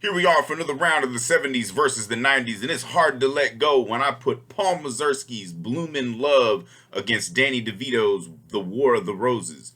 Here we are for another round of the 70s versus the 90s, and it's hard to let go when I put Paul Mazursky's Blume in Love against Danny DeVito's The War of the Roses.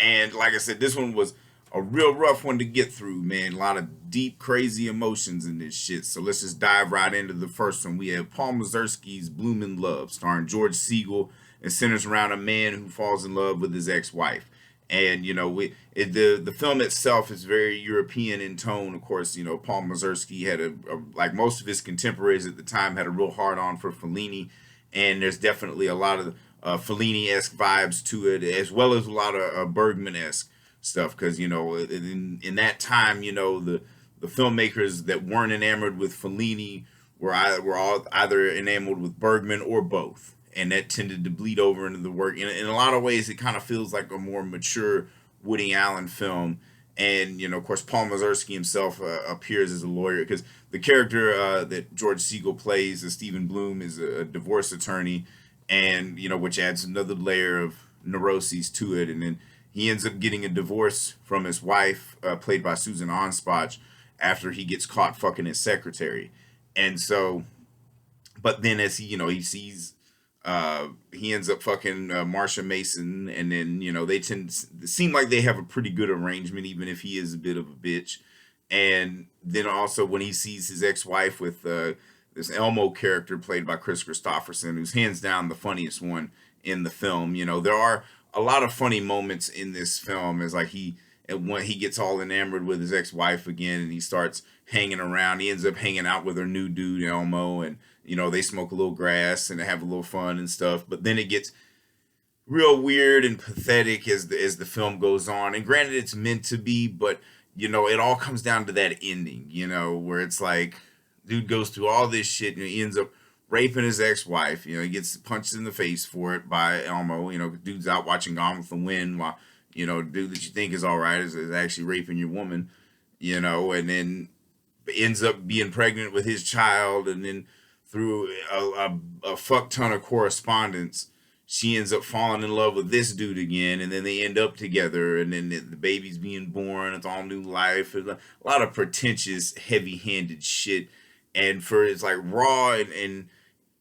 And like I said, this one was a real rough one to get through, man. A lot of deep, crazy emotions in this shit. So let's just dive right into the first one. We have Paul Mazursky's Blume in Love, starring George Siegel, and centers around a man who falls in love with his ex-wife. And the film itself is very European in tone. Of course, Paul Mazursky had like most of his contemporaries at the time had a real hard on for Fellini, and there's definitely a lot of Fellini-esque vibes to it, as well as a lot of Bergman-esque stuff. Because in that time, the filmmakers that weren't enamored with Fellini were all either enamored with Bergman or both, and that tended to bleed over into the work. In a lot of ways, it kind of feels like a more mature Woody Allen film. And of course, Paul Mazursky himself appears as a lawyer, because the character that George Siegel plays, Stephen Blume, is a divorce attorney, and which adds another layer of neuroses to it. And then he ends up getting a divorce from his wife, played by Susan Onspach, after he gets caught fucking his secretary. And so, but then as he sees, he ends up fucking Marsha Mason, and then they tend to seem like they have a pretty good arrangement, even if he is a bit of a bitch. And then also when he sees his ex-wife with this Elmo character played by Chris Christopherson, who's hands down the funniest one in the film. There are a lot of funny moments in this film, as like when he gets all enamored with his ex-wife again, and he starts hanging around. He ends up hanging out with her new dude Elmo, and they smoke a little grass and they have a little fun and stuff. But then it gets real weird and pathetic as the film goes on. And granted, it's meant to be, but it all comes down to that ending, where it's like, dude goes through all this shit, and he ends up raping his ex-wife. He gets punched in the face for it by Elmo. Dude's out watching Gone with the Wind, while dude that you think is all right is actually raping your woman. And then ends up being pregnant with his child, and then through a fuck ton of correspondence, she ends up falling in love with this dude again, and then they end up together, and then the baby's being born. It's all new life. It's a lot of pretentious, heavy-handed shit, and it's like raw and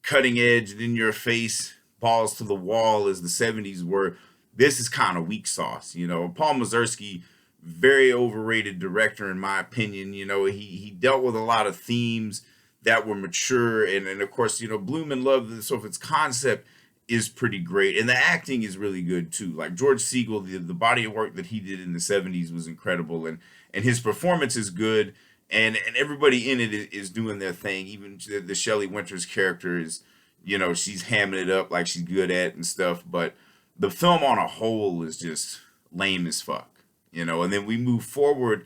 cutting edge and in your face, balls to the wall as the 70s were. This is kind of weak sauce. Paul Mazursky, very overrated director in my opinion. He dealt with a lot of themes that were mature, and of course, Blume in Love, so if its concept is pretty great, and the acting is really good too. Like George Siegel, the body of work that he did in the 70s was incredible, and his performance is good, and everybody in it is doing their thing. Even the Shelley Winters character is, she's hamming it up like she's good at and stuff, but the film on a whole is just lame as fuck, and then we move forward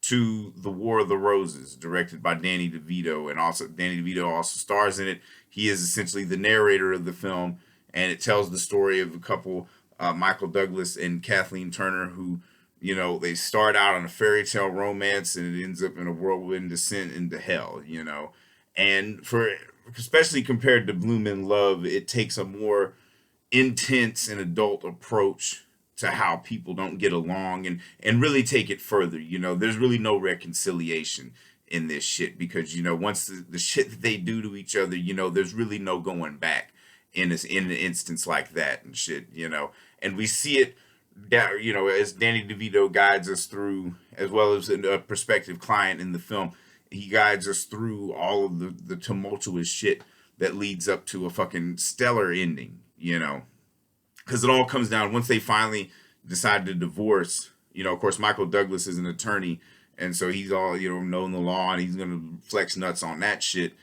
to The War of the Roses, directed by Danny DeVito, and also Danny DeVito also stars in it. He is essentially the narrator of the film, and it tells the story of a couple, Michael Douglas and Kathleen Turner, who, they start out on a fairy tale romance, and it ends up in a whirlwind descent into hell, and especially compared to Blume in Love, it takes a more intense and adult approach to how people don't get along, and really take it further. There's really no reconciliation in this shit, because once the shit that they do to each other, there's really no going back in an instance like that and shit. And we see it that as Danny DeVito guides us through, as well as a prospective client in the film, he guides us through all of the tumultuous shit that leads up to a fucking stellar ending. Because it all comes down, once they finally decide to divorce, of course, Michael Douglas is an attorney, and so he's all, knowing the law, and he's going to flex nuts on that shit.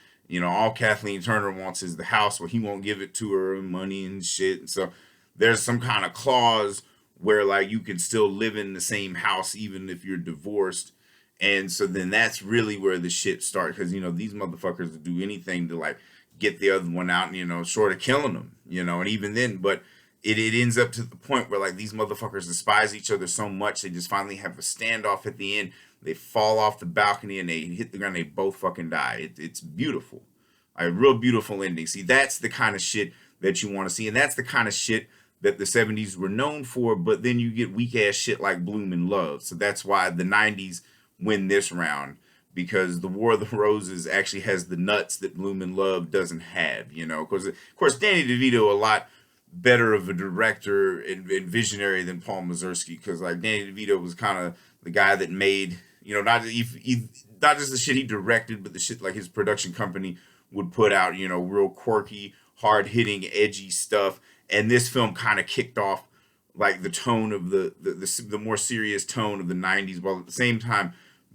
All Kathleen Turner wants is the house, well, he won't give it to her, money and shit. And so there's some kind of clause where, like, you can still live in the same house even if you're divorced. And so then that's really where the shit starts, because, these motherfuckers will do anything to, like, get the other one out, and, short of killing them, and even then, but it ends up to the point where, like, these motherfuckers despise each other so much, they just finally have a standoff at the end. They fall off the balcony and they hit the ground, and they both fucking die. It's beautiful. A real beautiful ending. See, that's the kind of shit that you want to see, and that's the kind of shit that the 70s were known for, but then you get weak ass shit like Blume in Love. So that's why the 90s win this round. because the War of the Roses actually has the nuts that Bloom in Love doesn't have, you know. Because of course Danny DeVito a lot better of a director and visionary than Paul Mazursky, because like Danny DeVito was kind of the guy that made, you know, not just the shit he directed, but the shit like his production company would put out, you know, real quirky, hard hitting, edgy stuff. And this film kind of kicked off like the tone of the more serious tone of the '90s, while at the same time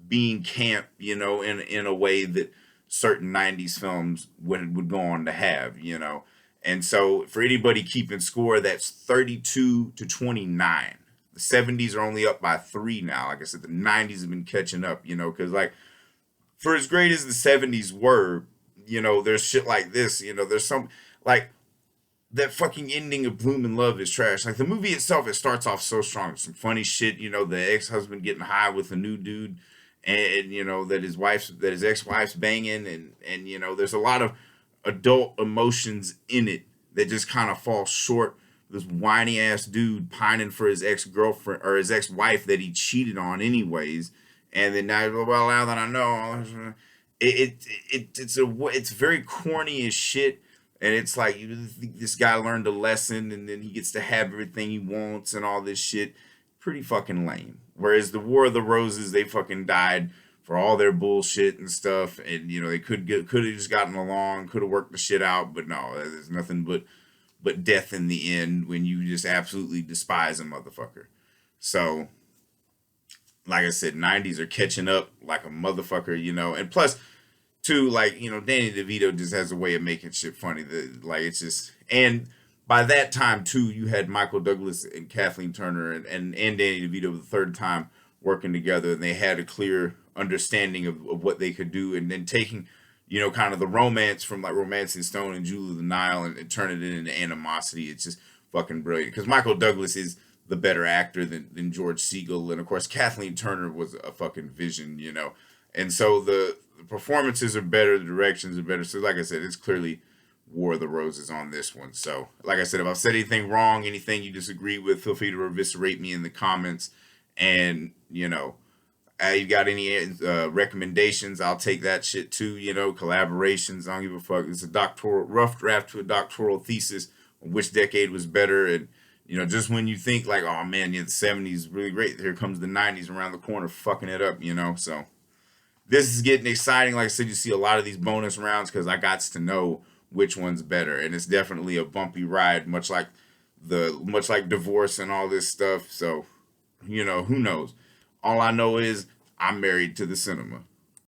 being camp, you know, in a way that certain '90s films would go on to have, you know. And so for anybody keeping score, that's 32-29. The '70s are only up by 3 now. Like I said, the '90s have been catching up, you know, because like for as great as the '70s were, you know, there's shit like this, you know, there's some like that fucking ending of Bloom in Love is trash. Like the movie itself, it starts off so strong. Some funny shit, you know, the ex-husband getting high with a new dude, and you know that his ex-wife's banging, and you know there's a lot of adult emotions in it that just kind of fall short. This whiny ass dude pining for his ex-girlfriend or his ex-wife that he cheated on anyways, and then now that I know, it's very corny as shit. And it's like this guy learned a lesson, and then he gets to have everything he wants and all this shit. Pretty fucking lame. Whereas the War of the Roses, they fucking died for all their bullshit and stuff, and you know they could have just gotten along, could have worked the shit out, but no, there's nothing but death in the end when you just absolutely despise a motherfucker. So, like I said, '90s are catching up like a motherfucker, you know, and plus too, like, you know, Danny DeVito just has a way of making shit funny. Like, it's just, and by that time, too, you had Michael Douglas and Kathleen Turner and Danny DeVito the third time working together, and they had a clear understanding of what they could do, and then taking, you know, kind of the romance from, like, Romancing Stone and Jewel of the Nile and turning it into animosity. It's just fucking brilliant. Because Michael Douglas is the better actor than George Segal, and, of course, Kathleen Turner was a fucking vision, you know. And so the performances are better, the directions are better. So like I said, it's clearly War of the Roses on this one. So like I said, if I've said anything wrong, anything you disagree with, feel free to eviscerate me in the comments. And, you know, you got any recommendations, I'll take that shit too, you know, collaborations, I don't give a fuck. It's a rough draft to a doctoral thesis on which decade was better. And, you know, just when you think like, oh man, yeah, the '70s is really great, here comes the '90s around the corner fucking it up, you know. So this is getting exciting. Like I said, you see a lot of these bonus rounds because I got to know which one's better, and it's definitely a bumpy ride, much like divorce and all this stuff. So, you know, who knows? All I know is I'm married to the cinema.